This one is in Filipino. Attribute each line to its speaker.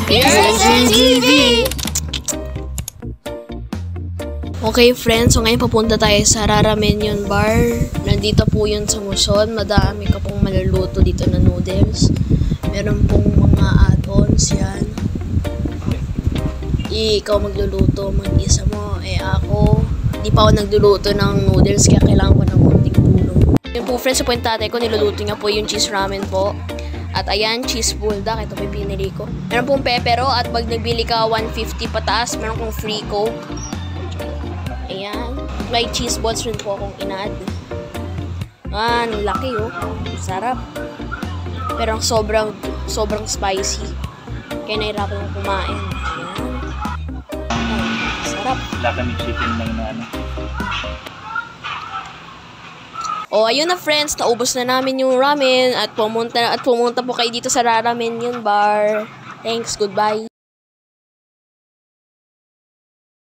Speaker 1: TV! Okay friends, so ngayon papunta tayo sa Rara Menion Bar. Nandito po yun sa Muson. Madami ka pong maluluto dito na noodles. Meron pong mga add-ons yan. Ikaw magluluto, mag-isa mo. Ako, di pa ako nagluluto ng noodles kaya kailangan ko ng konting tulong. Yun po friends, sa po yung tatay ko, niluluto niya po yung cheese ramen po. At ayan, cheese bulldog. Ito po yung pinili ko. Meron pong pepero at pag nagbili ka 150 pataas, meron pong free coke. Ayan. May cheese balls rin po akong in-add. Ang laki oh. Sarap. Pero ang sobrang spicy. Kaya nahirapan akong kumain. Ayan. Sarap.
Speaker 2: Wala kami chicken lang na ano.
Speaker 1: Oh, ayun na friends, naubos na namin yung ramen at pumunta po kayo dito sa Rara Menion Bar. Thanks, goodbye.